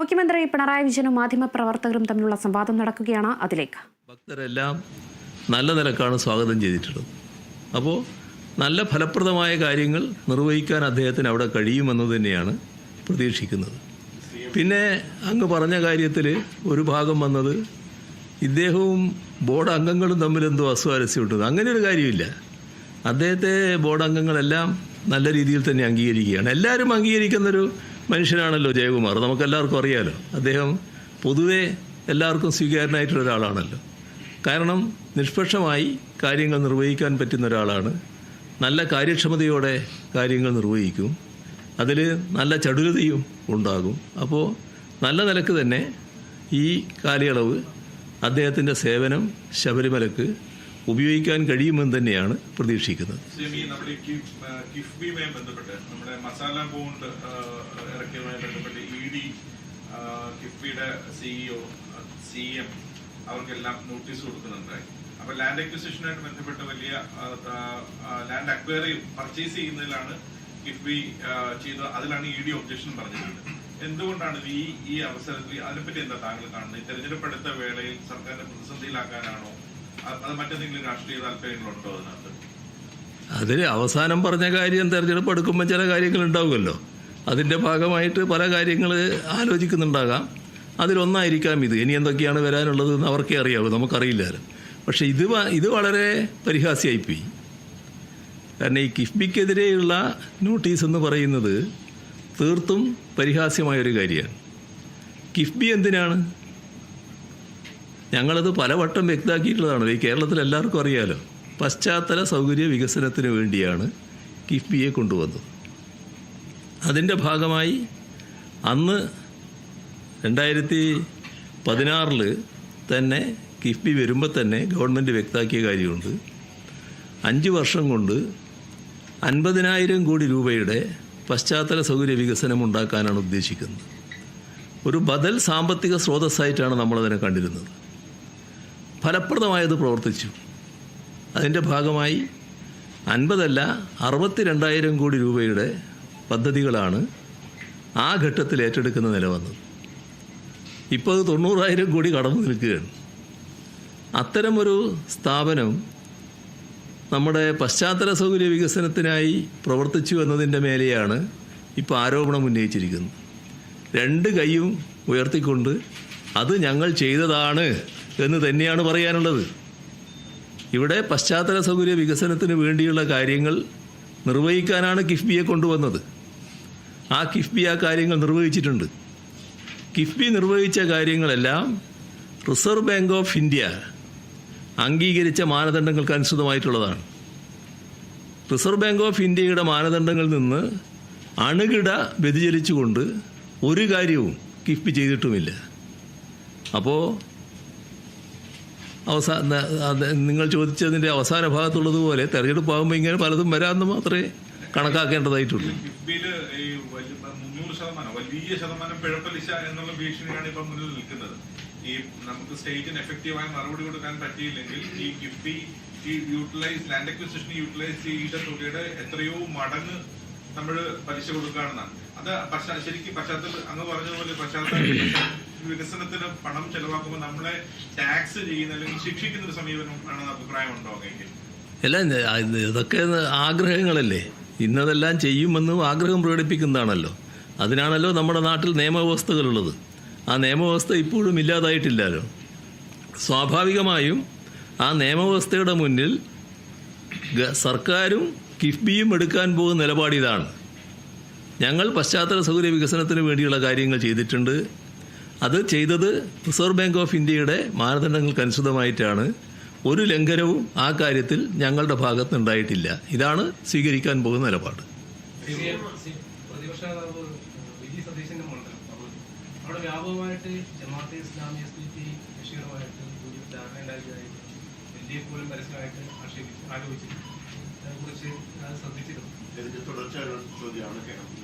മുഖ്യമന്ത്രി പിണറായി വിജയനും മാധ്യമപ്രവർത്തകരും തമ്മിലുള്ള സംവാദം നടക്കുകയാണ്. അതിലേക്ക് ഭക്തരെല്ലാം നല്ല നിലക്കാണ് സ്വാഗതം ചെയ്തിട്ടുള്ളത്. അപ്പോൾ നല്ല ഫലപ്രദമായ കാര്യങ്ങൾ നിർവഹിക്കാൻ അദ്ദേഹത്തിന് അവിടെ കഴിയുമെന്ന് തന്നെയാണ് പ്രതീക്ഷിക്കുന്നത്. പിന്നെ അങ്ങ് പറഞ്ഞ കാര്യത്തിൽ ഒരു ഭാഗം വന്നത് ഇദ്ദേഹവും ബോർഡ് അംഗങ്ങളും തമ്മിൽ എന്തോ അസ്വാരസ്യമുണ്ട്. അങ്ങനെ ഒരു കാര്യമില്ല. അദ്ദേഹത്തെ ബോർഡ് അംഗങ്ങളെല്ലാം നല്ല രീതിയിൽ തന്നെ അംഗീകരിക്കുകയാണ്. എല്ലാവരും അംഗീകരിക്കുന്നൊരു മനുഷ്യനാണല്ലോ ജയകുമാർ. നമുക്കെല്ലാവർക്കും അറിയാലോ. അദ്ദേഹം പൊതുവെ എല്ലാവർക്കും സ്വീകാര്യനായിട്ടുള്ള ഒരാളാണല്ലോ. കാരണം നിഷ്പക്ഷമായി കാര്യങ്ങൾ നിർവഹിക്കാൻ പറ്റുന്ന ഒരാളാണ്. നല്ല കാര്യക്ഷമതയോടെ കാര്യങ്ങൾ നിർവഹിക്കും. അതിൽ നല്ല ചടുലതയും ഉണ്ടാകും. അപ്പോൾ നല്ല നിലക്ക് തന്നെ ഈ കാലയളവ് അദ്ദേഹത്തിൻ്റെ സേവനം ശബരിമലക്ക് ഉപയോഗിക്കാൻ കഴിയുമെന്ന് തന്നെയാണ് പ്രതീക്ഷിക്കുന്നത്. നമ്മുടെ കിഫ്ബിയുമായി ബന്ധപ്പെട്ട് നമ്മുടെ മസാല ബോണ്ട് ഇറക്കിയതുമായി ബന്ധപ്പെട്ട് ഇ ഡി കിഫ്ബിയുടെ സിഇഒ CM അവർക്കെല്ലാം നോട്ടീസ് കൊടുക്കുന്നുണ്ടായി. അപ്പൊ ലാൻഡ് അക്വിസിഷനുമായിട്ട് ബന്ധപ്പെട്ട് വലിയ ലാൻഡ് അക്വയറിയും പർച്ചേസ് ചെയ്യുന്നതിലാണ് കിഫ്ബി ചെയ്തത്. അതിലാണ് ഇ ഡി ഒബ്ജക്ഷൻ പറഞ്ഞിട്ടുള്ളത്. എന്തുകൊണ്ടാണ് ഈ അവസരത്തിൽ അതിനെപ്പറ്റി എന്താ താങ്കൾ കാണുന്നത്? തെരഞ്ഞെടുപ്പ് അടുത്ത വേളയിൽ സർക്കാരിനെ പ്രതിസന്ധിയിലാക്കാനാണോ, അത് മറ്റെന്തെങ്കിലും രാഷ്ട്രീയ താല്പര്യങ്ങളുണ്ടോ അതിനകത്ത്? അതിൽ അവസാനം പറഞ്ഞ കാര്യം തെരഞ്ഞെടുപ്പ് എടുക്കുമ്പോൾ ചില കാര്യങ്ങൾ ഉണ്ടാവുമല്ലോ. അതിൻ്റെ ഭാഗമായിട്ട് പല കാര്യങ്ങൾ ആലോചിക്കുന്നുണ്ടാകാം. അതിലൊന്നായിരിക്കാം ഇത്. ഇനി എന്തൊക്കെയാണ് വരാനുള്ളത് എന്ന് അവർക്കേ അറിയാവൂ, നമുക്കറിയില്ലല്ലോ. പക്ഷേ ഇത് വളരെ പരിഹാസ്യമായിപ്പോയി. കാരണം ഈ കിഫ്ബിക്കെതിരെയുള്ള നോട്ടീസ് എന്ന് പറയുന്നത് തീർത്തും പരിഹാസ്യമായൊരു കാര്യമാണ്. കിഫ്ബി എന്തിനാണ്? ഞങ്ങളത് പലവട്ടം വ്യക്തമാക്കിയിട്ടുള്ളതാണ്. ഈ കേരളത്തിൽ എല്ലാവർക്കും അറിയാലോ. പശ്ചാത്തല സൗകര്യ വികസനത്തിന് വേണ്ടിയാണ് കിഫ്ബിയെ കൊണ്ടുവന്നത്. അതിൻ്റെ ഭാഗമായി അന്ന് 2016 തന്നെ കിഫ്ബി വരുമ്പോൾ തന്നെ ഗവൺമെൻറ് വ്യക്തമാക്കിയ കാര്യമുണ്ട്. 5 വർഷം കൊണ്ട് 50,000 കോടി രൂപയുടെ പശ്ചാത്തല സൗകര്യ വികസനം ഉണ്ടാക്കാനാണ് ഉദ്ദേശിക്കുന്നത്. ഒരു ബദൽ സാമ്പത്തിക സ്രോതസ്സായിട്ടാണ് നമ്മളതിനെ കണ്ടിരുന്നത്. ഫലപ്രദമായത് പ്രവർത്തിച്ചു. അതിൻ്റെ ഭാഗമായി 50 62,000 കോടി രൂപയുടെ പദ്ധതികളാണ് ആ ഘട്ടത്തിൽ ഏറ്റെടുക്കുന്ന നില വന്നത്. ഇപ്പോൾ അത് 90,000 കോടി കടന്നു നിൽക്കുകയാണ്. അത്തരമൊരു സ്ഥാപനം നമ്മുടെ പശ്ചാത്തല സൗകര്യ വികസനത്തിനായി പ്രവർത്തിച്ചു എന്നതിൻ്റെ മേലെയാണ് ഇപ്പോൾ ആരോപണം ഉന്നയിച്ചിരിക്കുന്നത്. 2 കൈയും ഉയർത്തിക്കൊണ്ട് അത് ഞങ്ങൾ ചെയ്തതാണ് എന്ന് തന്നെയാണ് പറയാനുള്ളത്. ഇവിടെ പശ്ചാത്തല സൗകര്യ വികസനത്തിന് വേണ്ടിയുള്ള കാര്യങ്ങൾ നിർവഹിക്കാനാണ് കിഫ്ബിയെ കൊണ്ടുവന്നത്. ആ കിഫ്ബി ആ കാര്യങ്ങൾ നിർവഹിച്ചിട്ടുണ്ട്. കിഫ്ബി നിർവഹിച്ച കാര്യങ്ങളെല്ലാം റിസർവ് ബാങ്ക് ഓഫ് ഇന്ത്യ അംഗീകരിച്ച മാനദണ്ഡങ്ങൾക്ക് അനുസൃതമായിട്ടുള്ളതാണ്. റിസർവ് ബാങ്ക് ഓഫ് ഇന്ത്യയുടെ മാനദണ്ഡങ്ങളിൽ നിന്ന് അണുകിട വ്യതിചലിച്ചുകൊണ്ട് ഒരു കാര്യവും കിഫ്ബി ചെയ്തിട്ടുമില്ല. അപ്പോൾ നിങ്ങൾ ചോദിച്ചതിൻ്റെ അവസാന ഭാഗത്തുള്ളതുപോലെ തെരഞ്ഞെടുപ്പാകുമ്പോൾ ഇങ്ങനെ പലതും വരാമെന്ന് മാത്രമേ കണക്കാക്കേണ്ടതായിട്ടുള്ളൂ. കിഫ്ബിയിൽ 300% വലിയ ശതമാനം പിഴപ്പലിശ എന്നുള്ള ഭീഷണിയാണ് ഇപ്പം മുന്നിൽ നിൽക്കുന്നത്. ഈ നമുക്ക് സ്റ്റേറ്റിന് എഫക്റ്റീവായ മറുപടി കൊടുക്കാൻ പറ്റിയില്ലെങ്കിൽ ഈ കിഫ്ബി ഈ ലാൻഡ് അക്വിസിഷൻ യൂട്ടിലൈസ് ചെയ്ത തുകയുടെ എത്രയോ മടങ്ങ് നമ്മൾ പലിശ കൊടുക്കുകയാണെന്നാണ്. അത് ശരിക്കും പശ്ചാത്തലം അങ്ങ് പറഞ്ഞതുപോലെ പശ്ചാത്തല വികസനത്തിന് പണം ചെലവാക്കുമ്പോൾ നമ്മളെ ടാക്സ് ചെയ്യുന്ന അല്ലെങ്കിൽ ശിക്ഷിക്കുന്ന ഒരു സമീപനം ആണെന്ന് അഭിപ്രായമുണ്ടോ? അല്ല, ഇതൊക്കെ ആഗ്രഹങ്ങളല്ലേ. ഇന്നതെല്ലാം ചെയ്യുമെന്നും ആഗ്രഹം പ്രകടിപ്പിക്കുന്നതാണല്ലോ. അതിനാണല്ലോ നമ്മുടെ നാട്ടിൽ നിയമവ്യവസ്ഥകളുള്ളത്. ആ നിയമവ്യവസ്ഥ ഇപ്പോഴും ഇല്ലാതായിട്ടില്ലല്ലോ. സ്വാഭാവികമായും ആ നിയമവ്യവസ്ഥയുടെ മുന്നിൽ സർക്കാരും കിഫ്ബിയും എടുക്കാൻ പോകുന്ന നിലപാട് ഇതാണ്. ഞങ്ങൾ പശ്ചാത്തല സൗകര്യ വികസനത്തിന് വേണ്ടിയുള്ള കാര്യങ്ങൾ ചെയ്തിട്ടുണ്ട്. അത് ചെയ്തത് റിസർവ് ബാങ്ക് ഓഫ് ഇന്ത്യയുടെ മാനദണ്ഡങ്ങൾക്കനുസൃതമായിട്ടാണ്. ഒരു ലംഘനവും ആ കാര്യത്തിൽ ഞങ്ങളുടെ ഭാഗത്തുണ്ടായിട്ടില്ല. ഇതാണ് സ്വീകരിക്കാൻ പോകുന്ന നിലപാട്. തുടർച്ചയായ ചോദ്യമാണ്.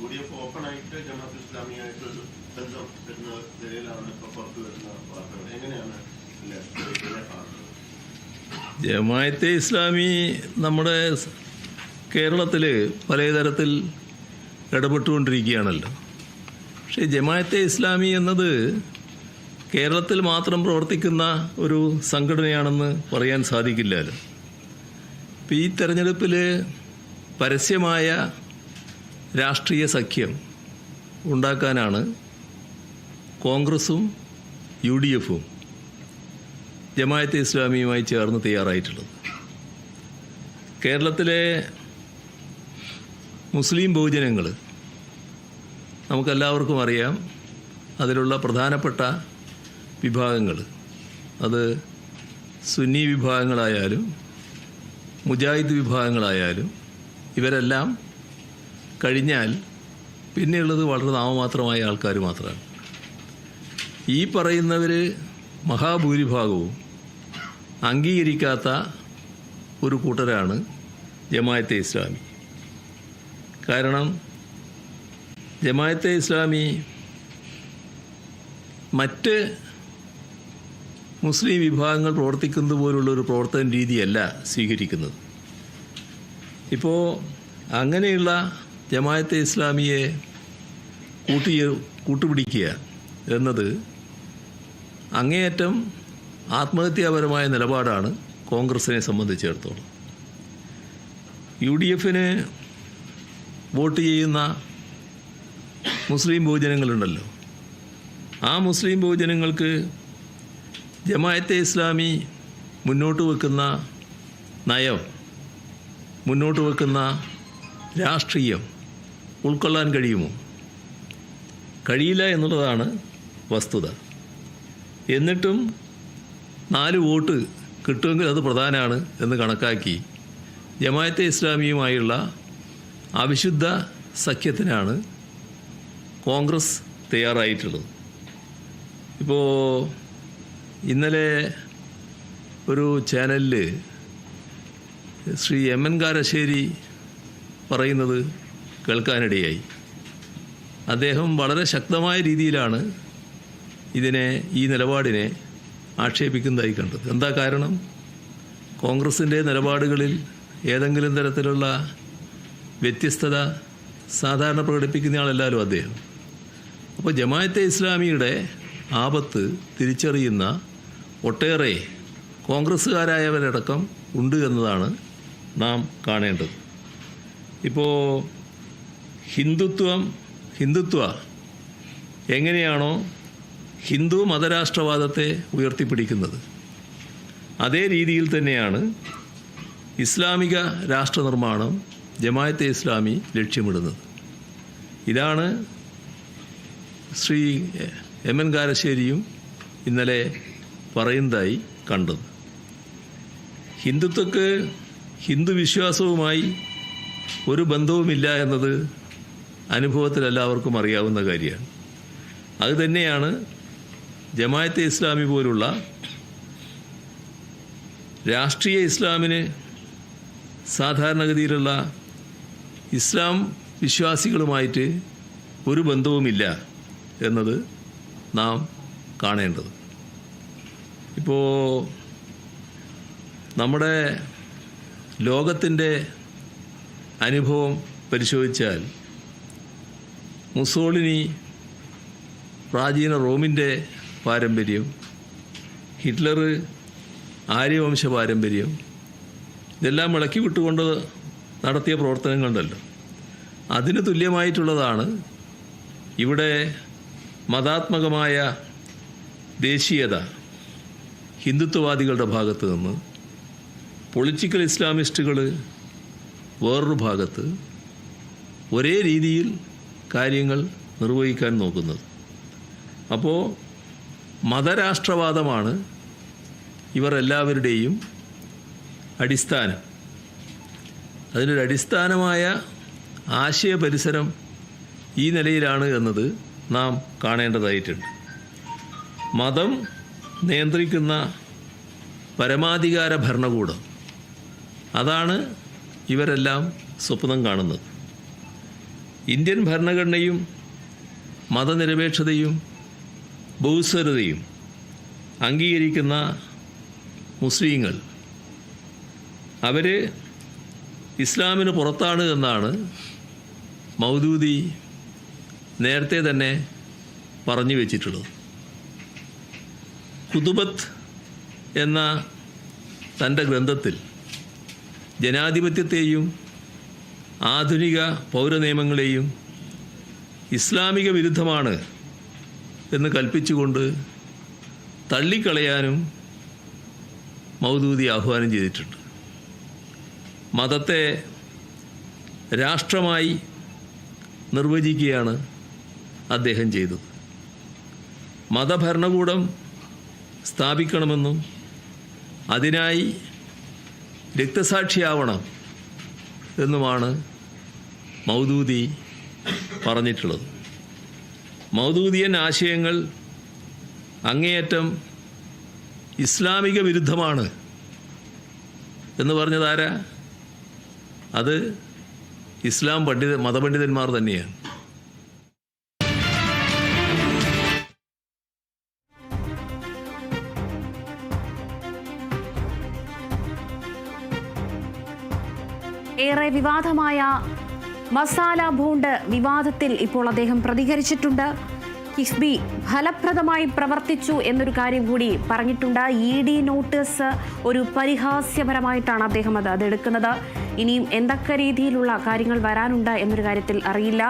UDF ഓപ്പൺ ആയിട്ട് ജമാഅത്ത് ഇസ്ലാമിയായിട്ട് ബന്ധം വരുന്ന നിലയിലാണ് ഇപ്പോൾ പുറത്തു വരുന്ന വാർത്തകൾ. എങ്ങനെയാണ് കാണുന്നത്? ജമാഅത്തെ ഇസ്ലാമി നമ്മുടെ കേരളത്തിൽ പലതരത്തിൽ ഇടപെട്ടുകൊണ്ടിരിക്കുകയാണല്ലോ. പക്ഷേ ജമാഅത്തെ ഇസ്ലാമി എന്നത് കേരളത്തിൽ മാത്രം പ്രവർത്തിക്കുന്ന ഒരു സംഘടനയാണെന്ന് പറയാൻ സാധിക്കില്ലല്ലോ. ഇപ്പം ഈ തെരഞ്ഞെടുപ്പിൽ പരസ്യമായ രാഷ്ട്രീയ സഖ്യം ഉണ്ടാക്കാനാണ് കോൺഗ്രസും UDFും ജമാഅത്തെ ഇസ്ലാമിയുമായി ചേർന്ന് തയ്യാറായിട്ടുള്ളത്. കേരളത്തിലെ മുസ്ലിം ബഹുജനങ്ങൾ നമുക്കെല്ലാവർക്കും അറിയാം. അതിലുള്ള പ്രധാനപ്പെട്ട വിഭാഗങ്ങൾ, അത് സുന്നി വിഭാഗങ്ങളായാലും മുജാഹിദ് വിഭാഗങ്ങളായാലും, ഇവരെല്ലാം കഴിഞ്ഞാൽ പിന്നെയുള്ളത് വളരെ നാമമാത്രമായ ആൾക്കാർ മാത്രമാണ്. ഈ പറയുന്നവർ മഹാഭൂരിഭാഗവും അംഗീകരിക്കാത്ത ഒരു കൂട്ടരാണ് ജമാഅത്തെ ഇസ്ലാമി. കാരണം ജമാഅത്തെ ഇസ്ലാമി മറ്റ് മുസ്ലിം വിഭാഗങ്ങൾ പ്രവർത്തിക്കുന്നത് പോലുള്ള ഒരു പ്രവർത്തന രീതിയല്ല സ്വീകരിക്കുന്നത്. ഇപ്പോൾ അങ്ങനെയുള്ള ജമാഅത്തെ ഇസ്ലാമിയെ കൂട്ടുപിടിക്കുക എന്നത് അങ്ങേയറ്റം ആത്മഹത്യാപരമായ നിലപാടാണ് കോൺഗ്രസിനെ സംബന്ധിച്ചിടത്തോളം. UDFന് വോട്ട് ചെയ്യുന്ന മുസ്ലിം ബഹുജനങ്ങളുണ്ടല്ലോ, ആ മുസ്ലിം ബഹുജനങ്ങൾക്ക് ജമാഅത്തെ ഇസ്ലാമി മുന്നോട്ട് വെക്കുന്ന നയം, മുന്നോട്ട് വെക്കുന്ന രാഷ്ട്രീയം ഉൾക്കൊള്ളാൻ കഴിയുമോ? കഴിയില്ല എന്നുള്ളതാണ് വസ്തുത. എന്നിട്ടും 4 വോട്ട് കിട്ടുമെങ്കിൽ അത് പ്രധാനമാണ് എന്ന് കണക്കാക്കി ജമാഅത്തെ ഇസ്ലാമിയുമായുള്ള അവിശുദ്ധ സഖ്യത്തിനാണ് കോൺഗ്രസ് തയ്യാറായിട്ടുള്ളത്. ഇപ്പോൾ ഇന്നലെ ഒരു ചാനലിൽ ശ്രീ MN കാരശ്ശേരി പറയുന്നത് കേൾക്കാനിടയായി. അദ്ദേഹം വളരെ ശക്തമായ രീതിയിലാണ് ഈ നിലപാടിനെ ആക്ഷേപിക്കുന്നതായി കണ്ടത്. എന്താ കാരണം? കോൺഗ്രസിൻ്റെ നിലപാടുകളിൽ ഏതെങ്കിലും തരത്തിലുള്ള വ്യത്യസ്തത സാധാരണ പ്രകടിപ്പിക്കുന്ന ആളല്ലാലും അദ്ദേഹം. അപ്പോൾ ജമാഅത്തെ ഇസ്ലാമിയുടെ ആപത്ത് തിരിച്ചറിയുന്ന ഒട്ടേറെ കോൺഗ്രസ്സുകാരായവരടക്കം ഉണ്ട് എന്നതാണ് നാം കാണേണ്ടത്. ഇപ്പോൾ ഹിന്ദുത്വ എങ്ങനെയാണോ ഹിന്ദു മതരാഷ്ട്രവാദത്തെ ഉയർത്തിപ്പിടിക്കുന്നത്, അതേ രീതിയിൽ തന്നെയാണ് ഇസ്ലാമിക രാഷ്ട്രനിർമ്മാണം ജമാഅത്തെ ഇസ്ലാമി ലക്ഷ്യമിടുന്നത്. ഇതാണ് ശ്രീ MN കാരശ്ശേരിയും ഇന്നലെ പറയുന്നതായി കണ്ടത്. ഹിന്ദുത്വക്ക് ഹിന്ദു വിശ്വാസവുമായി ഒരു ബന്ധവുമില്ല എന്നത് അനുഭവത്തിൽ എല്ലാവർക്കും അറിയാവുന്ന കാര്യമാണ്. അതുതന്നെയാണ് ജമാഅത്തെ ഇസ്ലാമി പോലുള്ള രാഷ്ട്രീയ ഇസ്ലാമിന് സാധാരണഗതിയിലുള്ള ഇസ്ലാം വിശ്വാസികളുമായിട്ട് ഒരു ബന്ധവുമില്ല എന്നത് നാം കാണേണ്ടത്. ഇപ്പോൾ നമ്മുടെ ലോകത്തിൻ്റെ അനുഭവം പരിശോധിച്ചാൽ മുസോളിനി പ്രാചീന റോമിൻ്റെ പാരമ്പര്യം, ഹിറ്റ്ലർ ആര്യവംശ പാരമ്പര്യം, ഇതെല്ലാം ഇളക്കി വിട്ടുകൊണ്ട് നടത്തിയ പ്രവർത്തനങ്ങളുണ്ടല്ലോ. അതിന് തുല്യമായിട്ടുള്ളതാണ് ഇവിടെ മതാത്മകമായ ദേശീയത ഹിന്ദുത്വവാദികളുടെ ഭാഗത്ത് നിന്ന്, പൊളിറ്റിക്കൽ ഇസ്ലാമിസ്റ്റുകൾ വേറൊരു ഭാഗത്ത് ഒരേ രീതിയിൽ കാര്യങ്ങൾ നിർവഹിക്കാൻ നോക്കുന്നത്. അപ്പോൾ മതരാഷ്ട്രവാദമാണ് ഇവർ എല്ലാവരുടെയും അടിസ്ഥാനം. അതിനൊരു അടിസ്ഥാനമായ ആശയ പരിസരം ഈ നിലയിലാണ് എന്നത് നാം കാണേണ്ടതായിട്ടുണ്ട്. മതം നിയന്ത്രിക്കുന്ന പരമാധികാര ഭരണകൂടം, അതാണ് ഇവരെല്ലാം സ്വപ്നം കാണുന്നത്. ഇന്ത്യൻ ഭരണഘടനയും മതനിരപേക്ഷതയും ബഹുസ്വരതയും അംഗീകരിക്കുന്ന മുസ്ലിങ്ങൾ അവർ ഇസ്ലാമിന് പുറത്താണ് എന്നാണ് മൗദൂദി നേരത്തെ തന്നെ പറഞ്ഞു വെച്ചിട്ടുള്ളത്. കുതുബത്ത് എന്ന തൻ്റെ ഗ്രന്ഥത്തിൽ ജനാധിപത്യത്തെയും ആധുനിക പൗരനിയമങ്ങളെയും ഇസ്ലാമിക വിരുദ്ധമാണ് എന്ന് കൽപ്പിച്ചുകൊണ്ട് തള്ളിക്കളയാനും മൗദൂദി ആഹ്വാനം ചെയ്തിട്ടുണ്ട്. മതത്തെ രാഷ്ട്രമായി നിർവചിക്കുകയാണ് അദ്ദേഹം ചെയ്തത്. മതഭരണകൂടം സ്ഥാപിക്കണമെന്നും അതിനായി രക്തസാക്ഷിയാവണം എന്നുമാണ് മൗദൂദി പറഞ്ഞിട്ടുള്ളത്. മൗദൂദിയൻ ആശയങ്ങൾ അങ്ങേയറ്റം ഇസ്ലാമിക വിരുദ്ധമാണ് എന്ന് പറഞ്ഞതാരാ? അത് ഇസ്ലാം മതപണ്ഡിതന്മാർ തന്നെയാണ്. ഏറെ വിവാദമായ മസാല ബോണ്ട് വിവാദത്തിൽ ഇപ്പോൾ അദ്ദേഹം പ്രതികരിച്ചിട്ടുണ്ട്. കിഫ്ബി ഫലപ്രദമായി പ്രവർത്തിച്ചു എന്നൊരു കാര്യം കൂടി പറഞ്ഞിട്ടുണ്ട്. ED നോട്ടീസ് ഒരു പരിഹാസ്യപരമായിട്ടാണ് അദ്ദേഹം അതെടുക്കുന്നത്. ഇനിയും എന്തൊക്കെ രീതിയിലുള്ള കാര്യങ്ങൾ വരാനുണ്ട് എന്നൊരു കാര്യത്തിൽ അറിയില്ല.